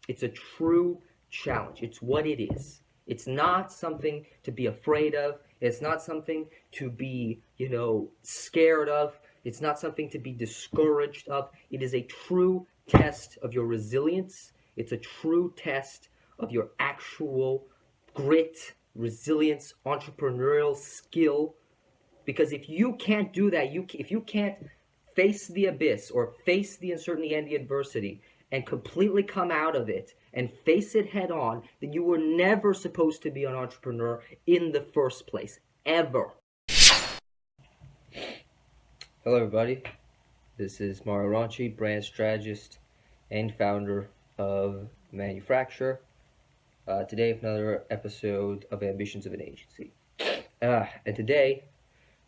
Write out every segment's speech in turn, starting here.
It's a true challenge. It's what it is. It's not something to be afraid of. It's not something to be, scared of. It's not something to be discouraged of. It is a true test of your resilience. It's a true test of your actual grit, resilience, entrepreneurial skill. Because if you can't do that, if you can't face the abyss or face the uncertainty and the adversity and completely come out of it and face it head on, then you were never supposed to be an entrepreneur in the first place, ever. Hello, everybody. This is Mario Ranchi, brand strategist and founder of ManuFracture. Today, another episode of Ambitions of an Agency. And today,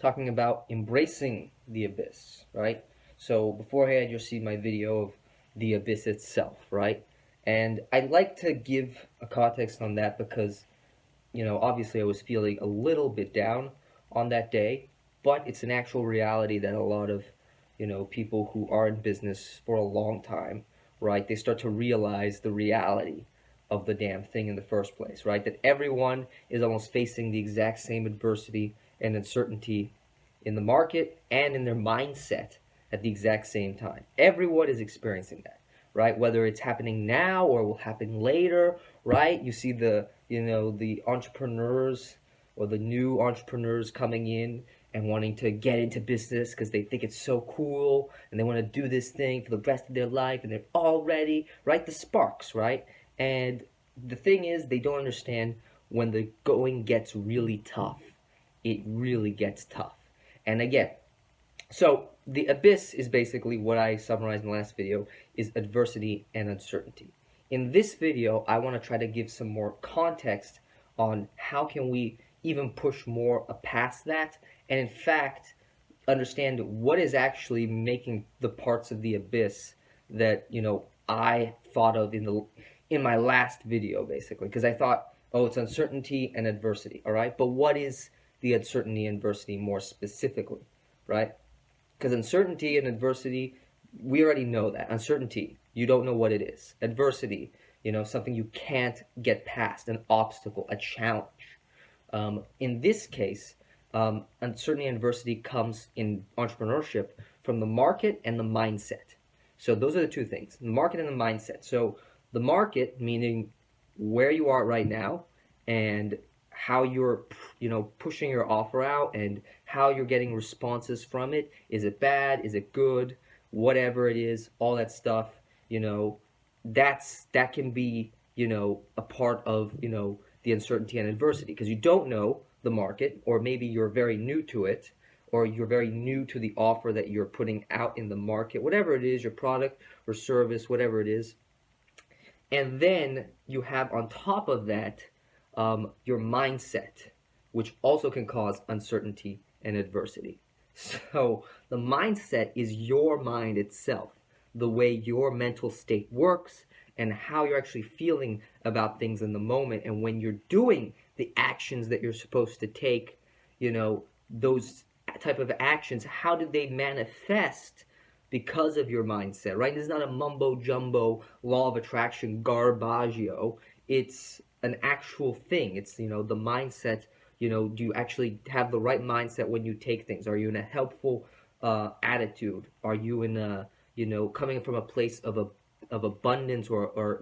talking about embracing the abyss, right? So beforehand, you'll see my video of the abyss itself, right? And I'd like to give a context on that because, obviously I was feeling a little bit down on that day, but it's an actual reality that a lot of, people who are in business for a long time, right, they start to realize the reality of the damn thing in the first place, right? That everyone is almost facing the exact same adversity and uncertainty in the market and in their mindset at the exact same time. Everyone is experiencing that, right? Whether it's happening now or will happen later, right? You see the entrepreneurs or the new entrepreneurs coming in and wanting to get into business because they think it's so cool and they want to do this thing for the rest of their life and they're all ready, right? The sparks, right? And the thing is, they don't understand when the going gets really tough. It really gets tough. And again, so the abyss is basically what I summarized in the last video, is adversity and uncertainty. In this video, I want to try to give some more context on how can we even push more past that, and in fact, understand what is actually making the parts of the abyss that, I thought of in my last video, basically, because I thought, oh, it's uncertainty and adversity, all right? But what is the uncertainty and adversity more specifically, right? Because uncertainty and adversity, we already know that. Uncertainty, you don't know what it is. Adversity, something you can't get past, an obstacle, a challenge. In this case, uncertainty and adversity comes in entrepreneurship from the market and the mindset. So those are the two things, the market and the mindset. So the market, meaning where you are right now and how you're, pushing your offer out and how you're getting responses from it. Is it bad? Is it good? Whatever it is, all that stuff, that can be, a part of, the uncertainty and adversity because you don't know the market, or maybe you're very new to it, or you're very new to the offer that you're putting out in the market, whatever it is, your product or service, whatever it is. And then you have on top of that, your mindset, which also can cause uncertainty and adversity. So the mindset is your mind itself, the way your mental state works and how you're actually feeling about things in the moment. And when you're doing the actions that you're supposed to take, those type of actions, how do they manifest because of your mindset, right? It's not a mumbo jumbo law of attraction garbaggio. It's an actual thing. It's, the mindset, do you actually have the right mindset when you take things? Are you in a helpful attitude? Are you in a, coming from a place of abundance or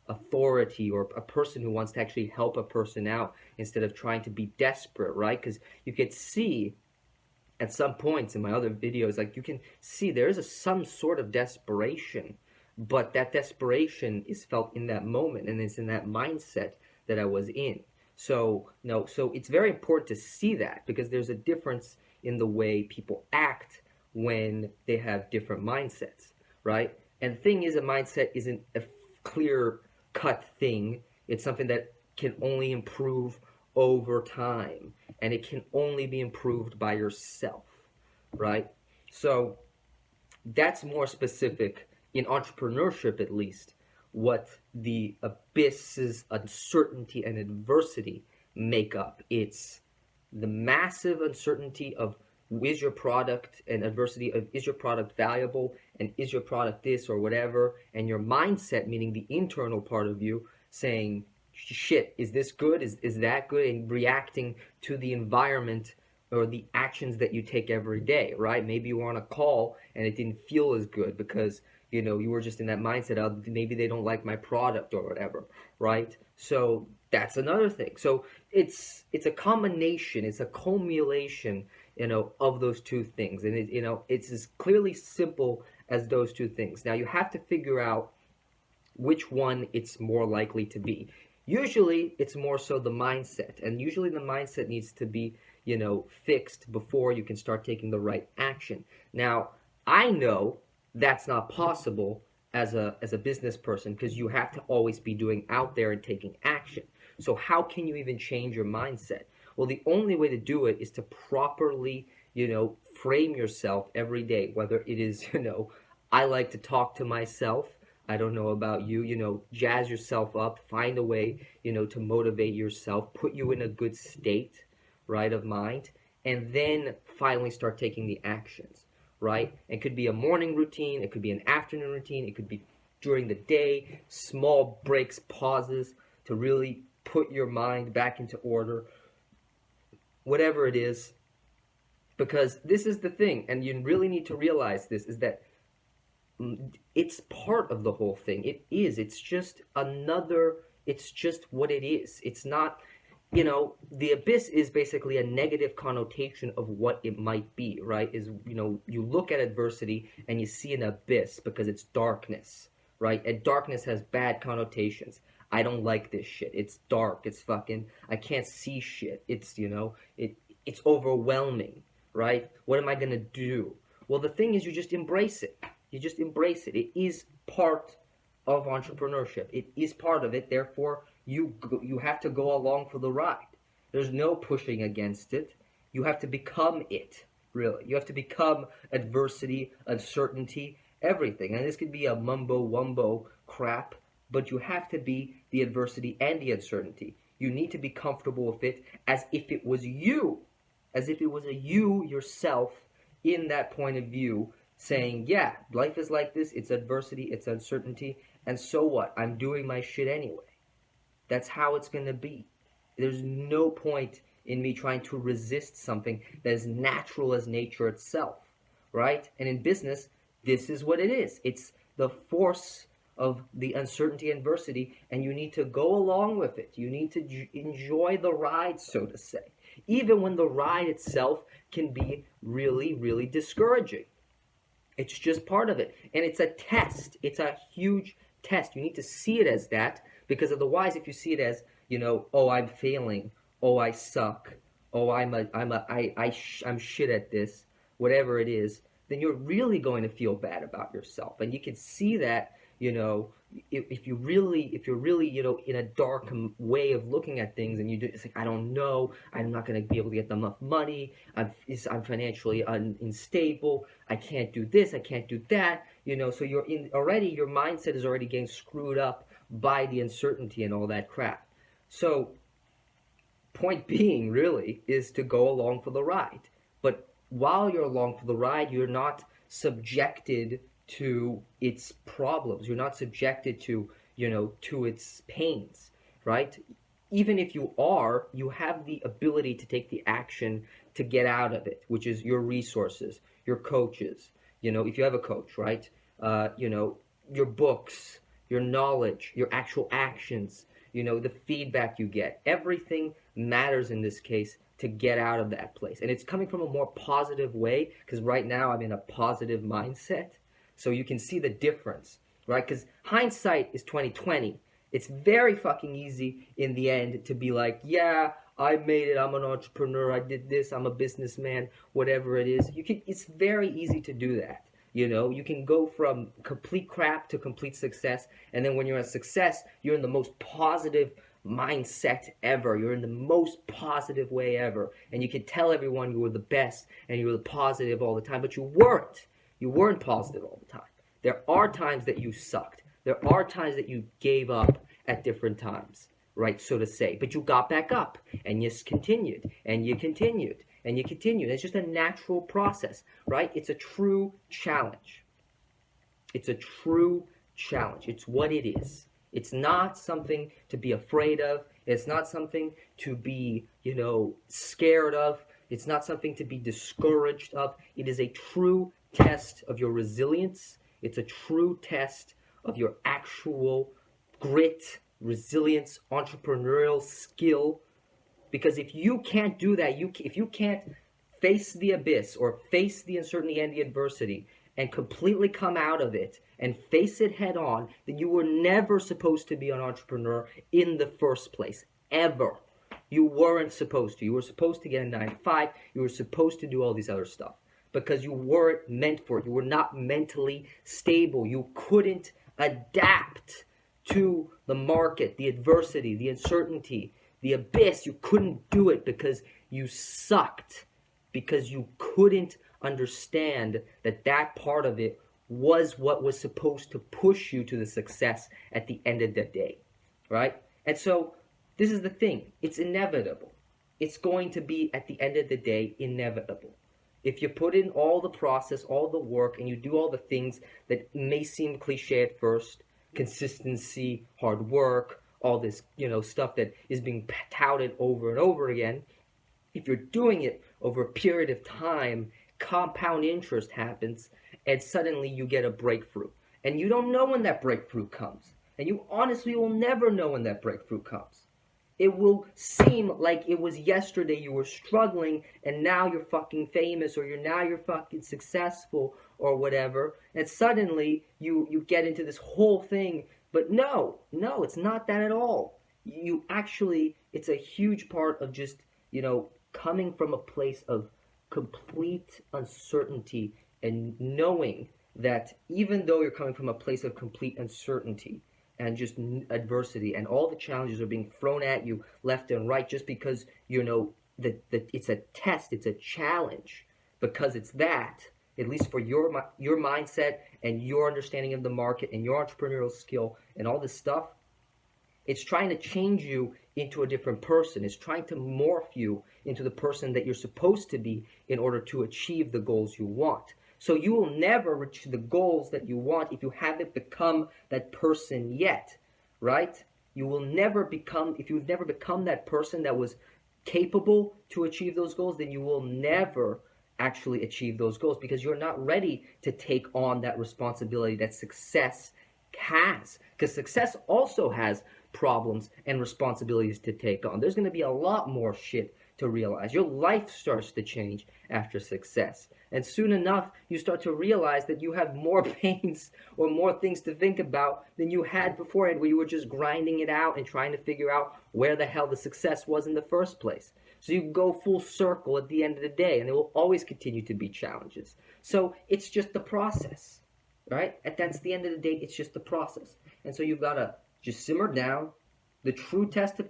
authority, or a person who wants to actually help a person out instead of trying to be desperate, right? Because you could see at some points in my other videos, like you can see there is some sort of desperation, but that desperation is felt in that moment, and it's in that mindset that I was in. So it's very important to see that because there's a difference in the way people act when they have different mindsets, right? And the thing is, a mindset isn't a clear-cut thing. It's something that can only improve over time, and it can only be improved by yourself, right? So that's more specific in entrepreneurship, at least, what the abyss's uncertainty and adversity make up. It's the massive uncertainty of is your product an adversity of, is your product valuable, and is your product this or whatever, and your mindset, meaning the internal part of you, saying, shit, is this good, is that good, and reacting to the environment or the actions that you take every day, right? Maybe you were on a call and it didn't feel as good because, you know, you were just in that mindset of maybe they don't like my product or whatever, right? So that's another thing. So it's a combination, it's a culmination, you know, of those two things. And it, you know, it's as clearly simple as those two things. Now you have to figure out which one it's more likely to be. Usually it's more so the mindset, and usually the mindset needs to be, you know, fixed before you can start taking the right action. Now, I know that's not possible as a business person, because you have to always be doing out there and taking action. So how can you even change your mindset? Well, the only way to do it is to properly, you know, frame yourself every day, whether it is, you know, I like to talk to myself. I don't know about you, you know, jazz yourself up, find a way, you know, to motivate yourself, put you in a good state, right, of mind, and then finally start taking the actions, right? It could be a morning routine, it could be an afternoon routine, it could be during the day, small breaks, pauses to really put your mind back into order, whatever it is, because this is the thing, and you really need to realize this, is that it's part of the whole thing. It is. It's just another, it's just what it is. It's not, you know, the abyss is basically a negative connotation of what it might be, right? Is, you know, you look at adversity and you see an abyss because it's darkness, right? And darkness has bad connotations. I don't like this shit. It's dark. It's fucking, I can't see shit. It's, you know, it's overwhelming, right? What am I gonna do? Well, the thing is, you just embrace it. You just embrace it. It is part of entrepreneurship. It is part of it. Therefore, you have to go along for the ride. There's no pushing against it. You have to become it, really. You have to become adversity, uncertainty, everything. And this could be a mumbo-wumbo crap, but you have to be the adversity and the uncertainty. You need to be comfortable with it as if it was you, as if it was a you yourself in that point of view, saying, yeah, life is like this, it's adversity, it's uncertainty, and so what? I'm doing my shit anyway. That's how it's going to be. There's no point in me trying to resist something that is natural as nature itself, right? And in business, this is what it is. It's the force of the uncertainty and adversity, and you need to go along with it. You need to enjoy the ride, so to say, even when the ride itself can be really, really discouraging. It's just part of it. And it's a test. It's a huge test. You need to see it as that, because otherwise, if you see it as, you know, oh, I'm failing, oh, I suck, oh, I'm shit at this, whatever it is, then you're really going to feel bad about yourself. And you can see that, you know, if you're really, you know, in a dark way of looking at things, and you do, it's like, I don't know, I'm not going to be able to get enough money, I'm financially unstable, I can't do this, I can't do that, you know, so you're in already, your mindset is already getting screwed up by the uncertainty and all that crap. So point being really is to go along for the ride. But while you're along for the ride, you're not subjected to its problems. You're not subjected to, you know, to its pains, right? Even if you are, you have the ability to take the action to get out of it, which is your resources, your coaches, you know, if you have a coach, right? You know, your books, your knowledge, your actual actions, you know, the feedback you get. Everything matters in this case to get out of that place. And it's coming from a more positive way, because right now I'm in a positive mindset. So you can see the difference, right? Because hindsight is 20/20. It's very fucking easy in the end to be like, yeah, I made it, I'm an entrepreneur, I did this, I'm a businessman, whatever it is. It's very easy to do that. You know, you can go from complete crap to complete success, and then when you're a success, you're in the most positive mindset ever. You're in the most positive way ever, and you can tell everyone you were the best and you were positive all the time, but you weren't. You weren't positive all the time. There are times that you sucked. There are times that you gave up at different times, right, so to say. But you got back up, and you continued, and you continued. and you continue. It's just a natural process, right? It's a true challenge. It's a true challenge. It's what it is. It's not something to be afraid of. It's not something to be, scared of. It's not something to be discouraged of. It is a true test of your resilience. It's a true test of your actual grit, resilience, entrepreneurial skill. Because if you can't do that, if you can't face the abyss or face the uncertainty and the adversity and completely come out of it and face it head on, then you were never supposed to be an entrepreneur in the first place, ever. You weren't supposed to. You were supposed to get a 9 to 5. You were supposed to do all these other stuff because you weren't meant for it. You were not mentally stable. You couldn't adapt to the market, the adversity, the uncertainty, the abyss. You couldn't do it because you sucked, because you couldn't understand that part of it was what was supposed to push you to the success at the end of the day, right? And so this is the thing. It's inevitable. It's going to be, at the end of the day, inevitable. If you put in all the process, all the work, and you do all the things that may seem cliche at first, consistency, hard work, all this, stuff that is being touted over and over again, if you're doing it over a period of time, compound interest happens, and suddenly you get a breakthrough. And you don't know when that breakthrough comes. And you honestly will never know when that breakthrough comes. It will seem like it was yesterday you were struggling, and now you're fucking famous, or you're fucking successful, or whatever, and suddenly you get into this whole thing. But no, it's not that at all. You actually, it's a huge part of just, coming from a place of complete uncertainty and knowing that even though you're coming from a place of complete uncertainty and just adversity and all the challenges are being thrown at you left and right, just because that it's a test, it's a challenge, because it's that, at least for your mindset and your understanding of the market and your entrepreneurial skill and all this stuff, it's trying to change you into a different person. It's trying to morph you into the person that you're supposed to be in order to achieve the goals you want. So you will never reach the goals that you want if you haven't become that person yet, right? You will never become, if you've never become that person that was capable to achieve those goals, then you will never actually achieve those goals, because you're not ready to take on that responsibility that success has. Because success also has problems and responsibilities to take on. There's going to be a lot more shit to realize. Your life starts to change after success. And soon enough, you start to realize that you have more pains or more things to think about than you had beforehand, where you were just grinding it out and trying to figure out where the hell the success was in the first place. So you go full circle at the end of the day, and there will always continue to be challenges. So it's just the process, right? That's the end of the day. It's just the process. And so you've got to just simmer down. The true test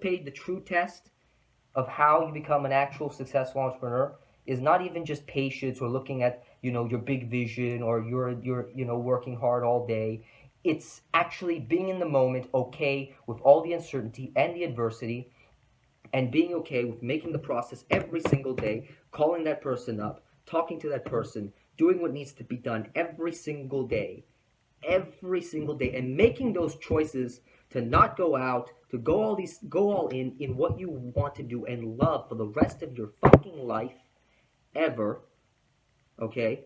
of how you become an actual successful entrepreneur is not even just patience or looking at, your big vision, or you're working hard all day. It's actually being in the moment, okay with all the uncertainty and the adversity, and being okay with making the process every single day, calling that person up, talking to that person, doing what needs to be done every single day, and making those choices to not go out, to go all in what you want to do and love for the rest of your fucking life, ever, okay?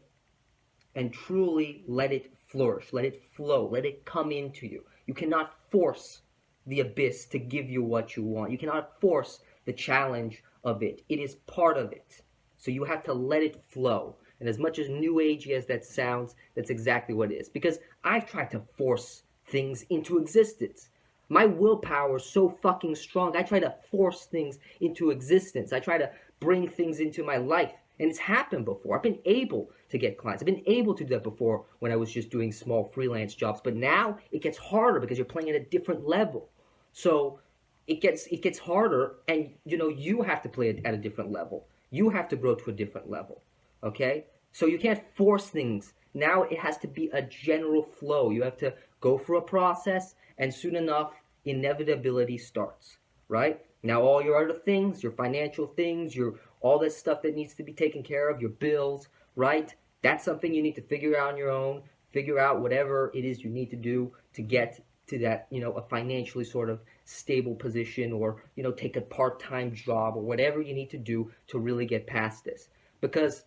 And truly let it flourish, let it flow, let it come into you. You cannot force the abyss to give you what you want. You cannot force the challenge of it. It is part of it. So you have to let it flow. And as much as new agey as that sounds, that's exactly what it is. Because I've tried to force things into existence. My willpower is so fucking strong. I try to force things into existence. I try to bring things into my life. And it's happened before. I've been able to get clients. I've been able to do that before when I was just doing small freelance jobs. But now it gets harder because you're playing at a different level. So it gets harder, and you have to play it at a different level. You have to grow to a different level. Okay? So you can't force things. Now it has to be a general flow. You have to go through a process, and soon enough, inevitability starts, right? Now all your other things, your financial things, your all this stuff that needs to be taken care of, your bills, right? That's something you need to figure out on your own. Figure out whatever it is you need to do to get to that, a financially sort of stable position, or, take a part-time job, or whatever you need to do to really get past this. Because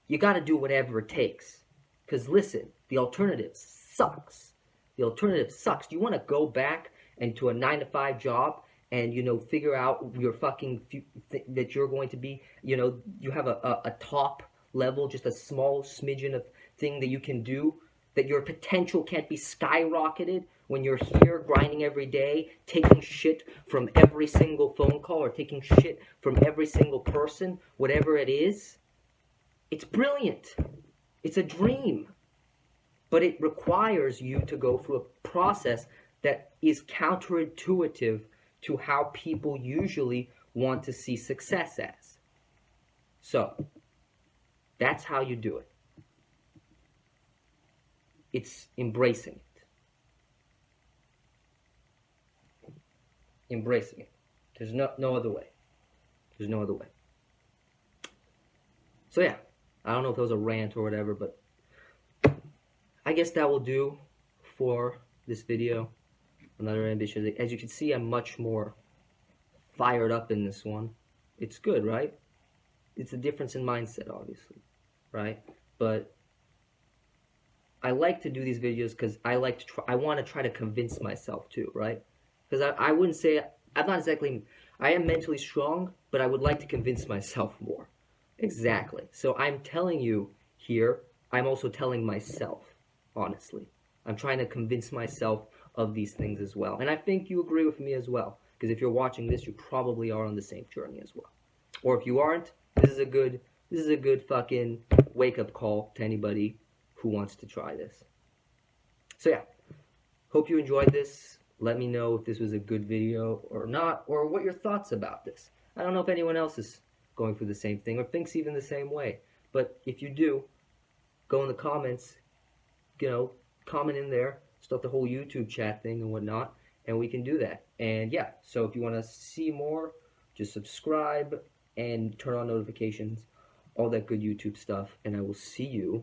you got to do whatever it takes. Because listen, the alternative sucks. The alternative sucks. Do you want to go back into a 9-to-5 job and, figure out your fucking, that you're going to be, you have a top level, just a small smidgen of thing that you can do, that your potential can't be skyrocketed when you're here grinding every day, taking shit from every single phone call, or taking shit from every single person, whatever it is? It's brilliant. It's a dream. But it requires you to go through a process that is counterintuitive to how people usually want to see success as. So, that's how you do it. It's embracing it. Embracing it. There's no other way. There's no other way. So yeah, I don't know if that was a rant or whatever, but I guess that will do for this video. Another ambition. As you can see, I'm much more fired up in this one. It's good, right? It's a difference in mindset, obviously, right? But I like to do these videos because I want to try to convince myself too, right? Because I wouldn't say, I'm not exactly, I am mentally strong, but I would like to convince myself more. Exactly. So I'm telling you here, I'm also telling myself, honestly. I'm trying to convince myself of these things as well. And I think you agree with me as well. Because if you're watching this, you probably are on the same journey as well. Or if you aren't, this is a good fucking wake-up call to anybody who wants to try this. So yeah, hope you enjoyed this. Let me know if this was a good video or not, or what your thoughts about this. I don't know if anyone else is going through the same thing or thinks even the same way. But if you do, go in the comments, comment in there, start the whole YouTube chat thing and whatnot, and we can do that. And yeah, so if you want to see more, just subscribe and turn on notifications, all that good YouTube stuff, and I will see you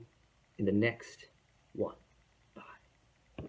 in the next one. Bye.